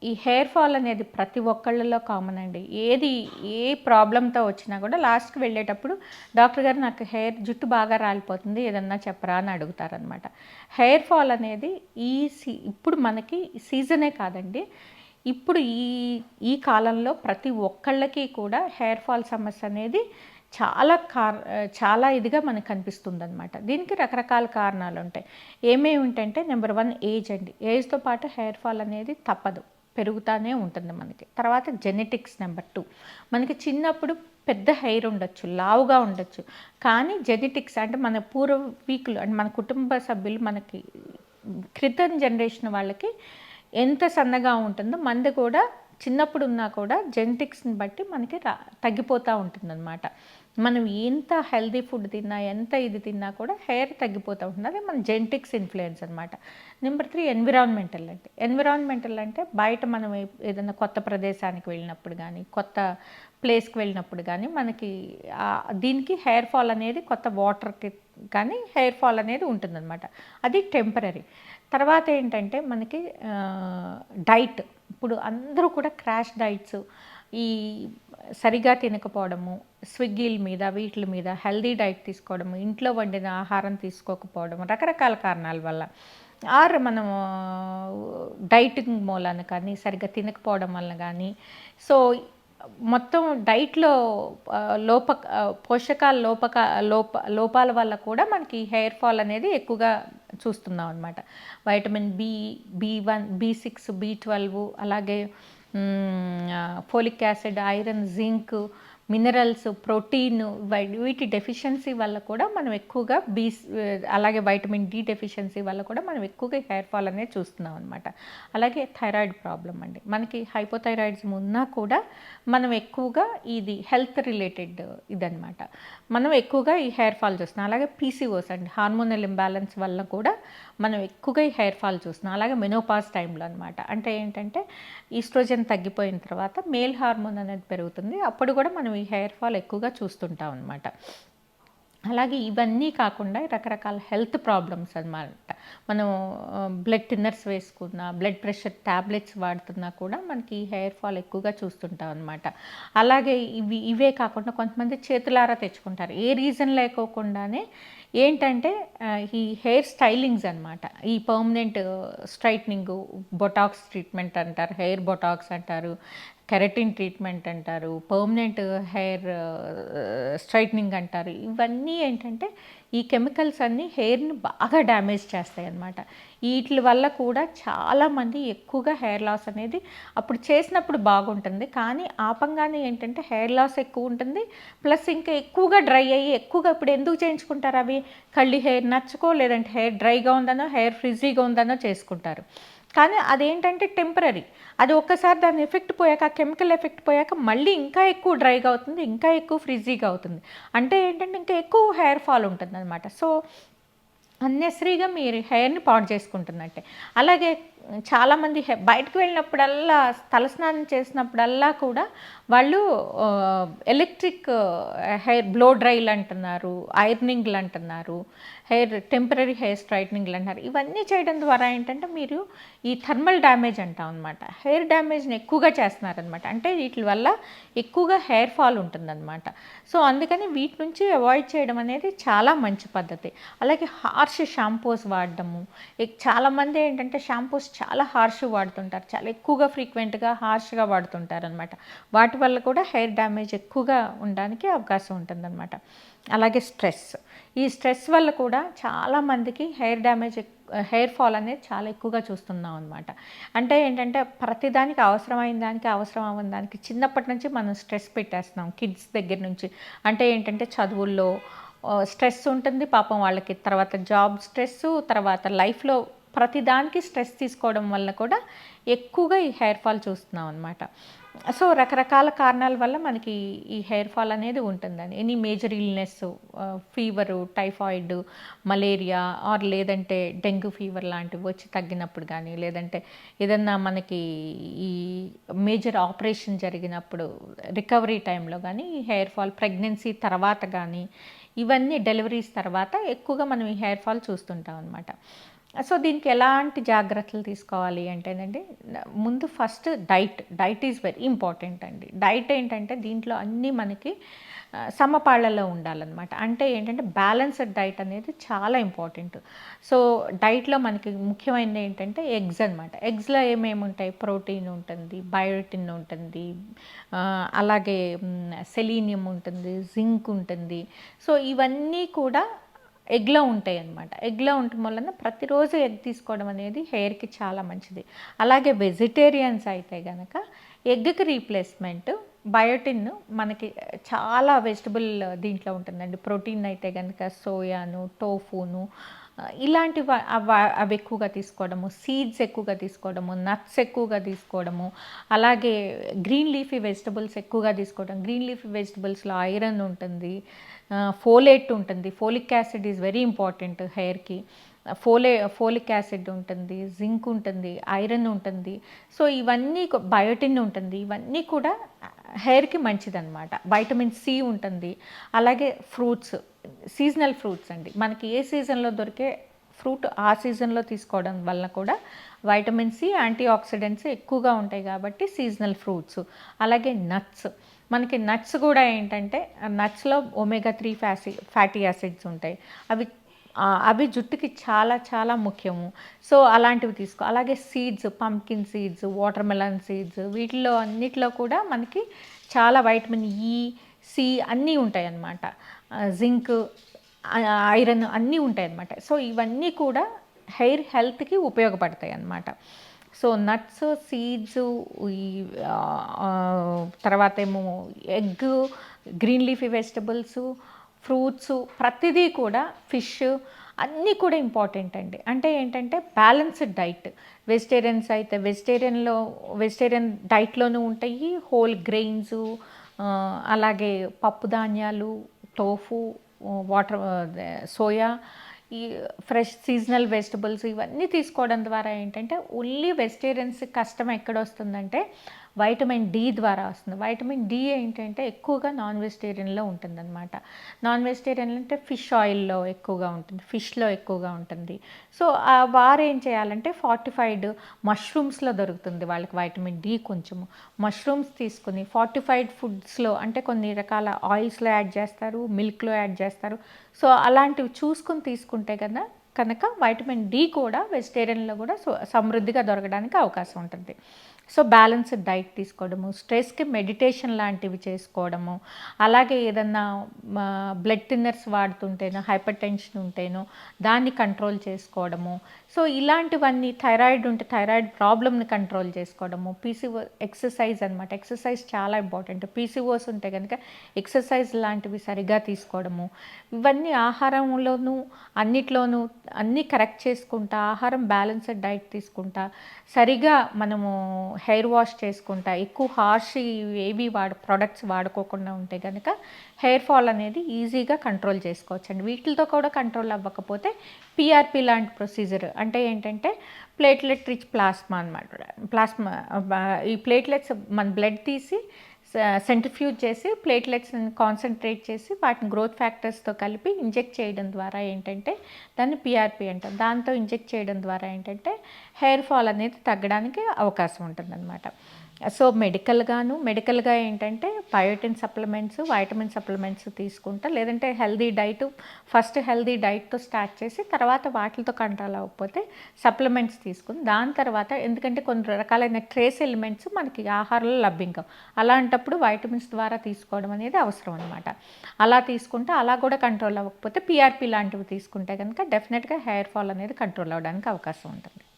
ఈ hair fall అనేది ప్రతి ఒక్కళ్ళలో కామన్ అండి. ఏ ప్రాబ్లమ్‌తో వచ్చినా కూడా లాస్ట్‌కి వెళ్ళేటప్పుడు డాక్టర్ గారు నాకు జుట్టు బాగా రాలిపోతుంది ఏదన్నా చెప్పరా అని అడుగుతారనమాట. హెయిర్ ఫాల్ అనేది ఇప్పుడు మనకి సీజనే కాదండి. ఇప్పుడు ఈ కాలంలో ప్రతి ఒక్కళ్ళకి కూడా హెయిర్ ఫాల్ సమస్య అనేది చాలా ఇదిగా మనకు కనిపిస్తుందనమాట. దీనికి రకరకాల కారణాలు ఉంటాయి. ఏమేమి ఉంటాయంటే నెంబర్ 1 ఏజ్ అండి. ఏజ్‌తో పాటు హెయిర్ ఫాల్ అనేది తప్పదు. పెరుగుతానే ఉంటుంది మనకి. తర్వాత జెనెటిక్స్ నెంబర్ 2. మనకి చిన్నప్పుడు పెద్ద హెయిర్ ఉండొచ్చు, లావుగా ఉండొచ్చు. కానీ జెనెటిక్స్ అంటే మన పూర్వీకులు అంటే మన కుటుంబ సభ్యులు మనకి క్రితం జనరేషన్ వాళ్ళకి ఎంత సన్నగా ఉంటుందో మనది కూడా చిన్నప్పుడు ఉన్నా కూడా జెనెటిక్స్ని బట్టి మనకి తగ్గిపోతూ ఉంటుందన్నమాట. మనం ఎంత హెల్తీ ఫుడ్ తిన్నా ఎంత ఇది తిన్నా కూడా హెయిర్ తగ్గిపోతూ ఉంటుంది. అదే మన జెనెటిక్స్ ఇన్ఫ్లుయెన్స్ అనమాట. నెంబర్ 3 ఎన్విరాన్మెంటల్ అంటే బయట మనం ఏదైనా కొత్త ప్రదేశానికి వెళ్ళినప్పుడు కానీ కొత్త ప్లేస్కి వెళ్ళినప్పుడు కానీ మనకి దీనికి హెయిర్ ఫాల్ అనేది కొత్త వాటర్కి కానీ హెయిర్ ఫాల్ అనేది ఉంటుందన్నమాట. అది టెంపరరీ. తర్వాత ఏంటంటే మనకి డైట్. ఇప్పుడు అందరూ కూడా క్రాష్ డైట్స్ ఈ సరిగా తినకపోవడము, స్విగ్గీల మీద వీటి మీద హెల్దీ డైట్ తీసుకోవడము, ఇంట్లో వండిన ఆహారం తీసుకోకపోవడం రకరకాల కారణాల వల్ల మనము డైటింగ్ మూలాన కానీ సరిగ్గా తినకపోవడం వల్ల కానీ సో మొత్తం డైట్లో పోషకాల లోపాల వల్ల కూడా మనకి హెయిర్ ఫాల్ అనేది ఎక్కువగా చూస్తున్నాం అనమాట. వైటమిన్ B1, B6, B12 అలాగే folic acid, iron, zinc, minerals, protein వీటి డెఫిషియన్సీ వల్ల కూడా మనం ఎక్కువగా అలాగే వైటమిన్ D డెఫిషియన్సీ వల్ల కూడా మనం ఎక్కువగా హెయిర్ ఫాల్ అనేది చూస్తున్నాం అనమాట. అలాగే థైరాయిడ్ ప్రాబ్లం అండి. మనకి హైపోథైరాయిడ్స్ ఉన్నా కూడా మనం ఎక్కువగా ఇది హెల్త్ రిలేటెడ్ ఇదనమాట. మనం ఎక్కువగా ఈ హెయిర్ ఫాల్ చూస్తున్నాం. అలాగే PCOS అండి, హార్మోనల్ ఇంబ్యాలెన్స్ వల్ల కూడా మనం ఎక్కువగా ఈ హెయిర్ ఫాల్ చూస్తున్నాం. అలాగే మెనోపాజ్ టైంలో అనమాట. అంటే ఏంటంటే ఈస్ట్రోజన్ తగ్గిపోయిన తర్వాత మేల్ హార్మోన్ అనేది పెరుగుతుంది. అప్పుడు కూడా మనం ఈ హెయిర్ ఫాల్ ఎక్కువగా చూస్తుంటాం అనమాట. అలాగే ఇవన్నీ కాకుండా రకరకాల హెల్త్ ప్రాబ్లమ్స్ అనమాట. మనం బ్లడ్ థిన్నర్స్ వేసుకున్నా, బ్లడ్ ప్రెషర్ ట్యాబ్లెట్స్ వాడుతున్నా కూడా మనకి హెయిర్ ఫాల్ ఎక్కువగా చూస్తుంటాం అనమాట. అలాగే ఇవే కాకుండా కొంతమంది చేతులారా తెచ్చుకుంటారు. ఏ రీజన్ లేకోకుండానే ఏంటంటే ఈ హెయిర్ స్టైలింగ్స్ అనమాట. ఈ పర్మనెంట్ స్ట్రైట్నింగు, బొటాక్స్ ట్రీట్మెంట్ అంటారు, హెయిర్ బొటాక్స్ అంటారు, కెరటిన్ ట్రీట్మెంట్ అంటారు, పర్మనెంట్ హెయిర్ స్ట్రైట్నింగ్ అంటారు. ఇవన్నీ ఏంటంటే ఈ కెమికల్స్ అన్నీ హెయిర్ని బాగా డ్యామేజ్ చేస్తాయి అన్నమాట. వీటి వల్ల కూడా చాలామంది ఎక్కువగా హెయిర్ లాస్ అనేది అప్పుడు చేసినప్పుడు బాగుంటుంది, కానీ ఆపంగానే ఏంటంటే హెయిర్ లాస్ ఎక్కువ ఉంటుంది. ప్లస్ ఇంకా ఎక్కువగా డ్రై అయ్యి ఎక్కువగా ఇప్పుడు ఎందుకు చేయించుకుంటారు అవి కళ్ళి హెయిర్ నచ్చుకో, లేదంటే హెయిర్ డ్రైగా ఉందనో హెయిర్ ఫ్రిజీగా ఉందనో చేసుకుంటారు. కానీ అదేంటంటే టెంపరరీ. అది ఒక్కసారి దాని ఎఫెక్ట్ పోయాక, కెమికల్ ఎఫెక్ట్ పోయాక మళ్ళీ ఇంకా ఎక్కువ డ్రైగా అవుతుంది, ఇంకా ఎక్కువ ఫ్రిజీగా అవుతుంది. అంటే ఏంటంటే ఇంకా ఎక్కువ హెయిర్ ఫాల్ ఉంటుంది అనమాట. సో అన్నెసరీగా మీరు హెయిర్ని పాడు చేసుకుంటున్నట్టే. అలాగే చాలామంది బయటకు వెళ్ళినప్పుడల్లా తలస్నానం చేసినప్పుడల్లా కూడా వాళ్ళు ఎలక్ట్రిక్ హెయిర్ బ్లో డ్రైలు అంటున్నారు, ఐరనింగ్లు అంటున్నారు, టెంపరరీ హెయిర్ స్ట్రైట్నింగ్లు అంటున్నారు. ఇవన్నీ చేయడం ద్వారా ఏంటంటే మీరు ఈ థర్మల్ డ్యామేజ్ అంటాం అనమాట. హెయిర్ డ్యామేజ్ని ఎక్కువగా చేస్తున్నారనమాట. అంటే వీటి వల్ల ఎక్కువగా హెయిర్ ఫాల్ ఉంటుందన్నమాట. సో అందుకని వీటి నుంచి అవాయిడ్ చేయడం అనేది చాలా మంచి పద్ధతి. అలాగే హార్ష్ షాంపూస్ వాడడము. చాలామంది ఏంటంటే షాంపూస్ చాలా హార్ష్ వాడుతుంటారు, చాలా ఎక్కువగా ఫ్రీక్వెంట్గా హార్ష్గా వాడుతుంటారు అనమాట. వాటి వల్ల కూడా హెయిర్ డ్యామేజ్ ఎక్కువగా ఉండడానికి అవకాశం ఉంటుందన్నమాట. అలాగే ఈ స్ట్రెస్ వల్ల కూడా చాలామందికి హెయిర్ ఫాల్ అనేది చాలా ఎక్కువగా చూస్తున్నాం అనమాట. అంటే ఏంటంటే ప్రతిదానికి అవసరం అవ్వని దానికి చిన్నప్పటి నుంచి మనం స్ట్రెస్ పెట్టేస్తున్నాం కిడ్స్ దగ్గర నుంచి. అంటే ఏంటంటే చదువుల్లో స్ట్రెస్ ఉంటుంది పాపం వాళ్ళకి, తర్వాత జాబ్ స్ట్రెస్, తర్వాత లైఫ్లో ప్రతిదానికి స్ట్రెస్ తీసుకోవడం వల్ల కూడా ఎక్కువగా ఈ హెయిర్ ఫాల్ చూస్తున్నాం అనమాట. సో రకరకాల కారణాల వల్ల మనకి ఈ హెయిర్ ఫాల్ అనేది ఉంటుందండి. Any major illness, fever, typhoid, malaria లేదంటే డెంగ్యూ ఫీవర్ లాంటివి వచ్చి తగ్గినప్పుడు కానీ, లేదంటే ఏదన్నా మనకి ఈ మేజర్ ఆపరేషన్ జరిగినప్పుడు రికవరీ టైంలో కానీ ఈ హెయిర్ ఫాల్, ప్రెగ్నెన్సీ తర్వాత కానీ, ఇవన్నీ డెలివరీస్ తర్వాత ఎక్కువగా మనం ఈ హెయిర్ ఫాల్ చూస్తుంటాం అనమాట. సో, దీనికి ఎలాంటి జాగ్రత్తలు తీసుకోవాలి అంటేనండి, ముందు first diet is very important అండి. డైట్ ఏంటంటే దీంట్లో అన్నీ మనకి సమపాళ్లలో ఉండాలనమాట. అంటే ఏంటంటే బ్యాలెన్స్డ్ డైట్ అనేది చాలా ఇంపార్టెంట్. సో, డైట్‌లో మనకి ముఖ్యమైనది ఏంటంటే ఎగ్స్ అనమాట. ఎగ్స్‌లో ఏమేమి ఉంటాయి? ప్రోటీన్ ఉంటుంది, బయోటిన్ ఉంటుంది, అలాగే సెలీనియం ఉంటుంది, జింక్ ఉంటుంది. సో, ఇవన్నీ కూడా ఎగ్‌లో ఉంటాయన్నమాట. ఎగ్‌లో ఉండటం వలన ప్రతిరోజు ఎగ్ తీసుకోవడం అనేది హెయిర్‌కి చాలా మంచిది. అలాగే వెజిటేరియన్స్ అయితే గనక ఎగ్‌కి రీప్లేస్‌మెంట్ బయోటిన్ మనకి చాలా వెజిటబుల్ దీంట్లో ఉంటుందండి. ప్రోటీన్ అయితే గనక సోయాను, టోఫును ఇలాంటివి అవి ఎక్కువగా తీసుకోవడము, సీడ్స్ ఎక్కువగా తీసుకోవడము, నట్స్ ఎక్కువగా తీసుకోవడము, అలాగే గ్రీన్ లీఫీ వెజిటబుల్స్ ఎక్కువగా తీసుకోవడం. గ్రీన్ లీఫీ వెజిటబుల్స్‌లో ఐరన్ ఉంటుంది, ఫోలేట్ ఉంటుంది. Folic acid is very important హెయిర్‌కి. ఫోలిక్ యాసిడ్ ఉంటుంది, జింక్ ఉంటుంది, ఐరన్ ఉంటుంది. సో, ఇవన్నీ బయోటిన్ ఉంటుంది. ఇవన్నీ కూడా హెయిర్‌కి మంచిదన్నమాట. వైటమిన్ సి ఉంటుంది. అలాగే ఫ్రూట్స్, సీజనల్ ఫ్రూట్స్ అండి. మనకి ఏ సీజన్‌లో దొరికే ఫ్రూట్ ఆ సీజన్‌లో తీసుకోవడం వల్ల కూడా వైటమిన్ సి, యాంటీ ఆక్సిడెంట్స్ ఎక్కువగా ఉంటాయి కాబట్టి సీజనల్ ఫ్రూట్స్. అలాగే నట్స్, మనకి నట్స్ కూడా ఏంటంటే నట్స్‌లో ఒమేగా 3 ఫ్యాటీ యాసిడ్స్ ఉంటాయి. అవి జుట్టుకి చాలా చాలా ముఖ్యము. సో, అలాంటివి తీసుకో. అలాగే seeds, pumpkin seeds, water melon seeds వీటిల్లో అన్నిట్లో కూడా మనకి చాలా వైటమిన్ ఈ, సి అన్నీ ఉంటాయన్నమాట. జింక్, ఐరన్ అన్నీ ఉంటాయన్నమాట. సో, ఇవన్నీ కూడా హెయిర్ హెల్త్‌కి ఉపయోగపడతాయి అన్నమాట. సో, నట్స్, సీడ్స్, ఈ తర్వాతేమో egg, green leafy vegetables, fruits ప్రతిదీ కూడా ఫిష్ అన్నీ కూడా ఇంపార్టెంట్ అండి. అంటే ఏంటంటే బ్యాలెన్స్డ్ డైట్. వెజిటేరియన్స్ అయితే వెజిటేరియన్ డైట్‌లోనూ ఉంటాయి. హోల్ గ్రెయిన్స్, అలాగే పప్పు ధాన్యాలు, టోఫు, వాటర్ సోయా, ఈ ఫ్రెష్ సీజనల్ వెజిటబుల్స్ ఇవన్నీ తీసుకోవడం ద్వారా ఏంటంటే ఓన్లీ వెజిటేరియన్స్ కష్టం ఎక్కడొస్తుందంటే వైటమిన్ డి ద్వారా వస్తుంది. వైటమిన్ డి ఏంటంటే ఎక్కువగా నాన్ వెజిటేరియన్‌లో ఉంటుందన్నమాట. నాన్ వెజిటేరియన్ అంటే ఫిష్ ఆయిల్‌లో ఎక్కువగా ఉంటుంది, ఫిష్‌లో ఎక్కువగా ఉంటుంది. సో, వారేం చేయాలంటే ఫార్టిఫైడ్ మష్రూమ్స్‌లో దొరుకుతుంది వాళ్ళకి వైటమిన్ డి కొంచెము. మష్రూమ్స్ తీసుకొని ఫార్టిఫైడ్ ఫుడ్స్‌లో అంటే కొన్ని రకాల ఆయిల్స్‌లో యాడ్ చేస్తారు, మిల్క్‌లో యాడ్ చేస్తారు. సో, అలాంటివి చూసుకొని తీసుకుంటే కనుక వైటమిన్ డి కూడా వెజిటేరియన్‌లో కూడా సమృద్ధిగా దొరకడానికి అవకాశం ఉంటుంది. సో, బ్యాలెన్స్డ్ డైట్ తీసుకోవడము, స్ట్రెస్‌కి మెడిటేషన్ లాంటివి చేసుకోవడము, అలాగే ఏదన్నా బ్లడ్ థిన్నర్స్ వాడుతుంటేనో, హైపర్ టెన్షన్ ఉంటేనో దాన్ని కంట్రోల్ చేసుకోవడము. సో, ఇలాంటివన్నీ థైరాయిడ్ ఉంటే థైరాయిడ్ ప్రాబ్లమ్‌ని కంట్రోల్ చేసుకోవడము, ఎక్సర్సైజ్ అనమాట. ఎక్సర్సైజ్ చాలా ఇంపార్టెంట్. పీసీఓస్ ఉంటే కనుక ఎక్సర్సైజ్ లాంటివి సరిగ్గా తీసుకోవడము. ఇవన్నీ ఆహారంలోనూ అన్నిట్లోనూ అన్నీ కరెక్ట్ చేసుకుంటా, ఆహారం బ్యాలెన్స్డ్ డైట్ తీసుకుంటా, సరిగా మనము హెయిర్ వాష్ చేసుకుంటా, ఎక్కువ హార్ష్ ఏవి ప్రొడక్ట్స్ వాడుకోకుండా ఉంటే కనుక హెయిర్ ఫాల్ అనేది ఈజీగా కంట్రోల్ చేసుకోవచ్చండి. వీటితో కూడా కంట్రోల్ అవ్వకపోతే పీఆర్పీ లాంటి ప్రొసీజర్ అంటే ఏంటంటే ప్లేట్లెట్ రిచ్ ప్లాస్మా అనమాట. ఈ ప్లేట్లెట్స్ మన బ్లడ్ తీసి సెంట్రిఫ్యూజ్ చేసి ప్లేట్లెట్స్ని కాన్సన్ట్రేట్ చేసి వాటిని గ్రోత్ ఫ్యాక్టర్స్తో కలిపి ఇంజెక్ట్ చేయడం ద్వారా ఏంటంటే దాన్ని పీఆర్పీ అంటాం. దాంతో ఇంజెక్ట్ చేయడం ద్వారా ఏంటంటే హెయిర్ ఫాల్ అనేది తగ్గడానికి అవకాశం ఉంటుందన్నమాట. సో, మెడికల్గా ఏంటంటే బయోటిన్ సప్లిమెంట్స్, వైటమిన్ సప్లిమెంట్స్ తీసుకుంటా, లేదంటే ఫస్ట్ హెల్దీ డైట్తో స్టార్ట్ చేసి తర్వాత వాటితో కంట్రోల్ అవ్వకపోతే సప్లిమెంట్స్ తీసుకుని దాని తర్వాత ఎందుకంటే కొన్ని రకాలైన ట్రేస్ ఎలిమెంట్స్ మనకి ఆహారంలో లభ్యం కావు. అలాంటప్పుడు వైటమిన్స్ ద్వారా తీసుకోవడం అనేది అవసరం అనమాట. అలా తీసుకుంటే అలా కూడా కంట్రోల్ అవ్వకపోతే పీఆర్పీ లాంటివి తీసుకుంటే కనుక డెఫినెట్గా హెయిర్ ఫాల్ అనేది కంట్రోల్ అవ్వడానికి అవకాశం ఉంటుంది.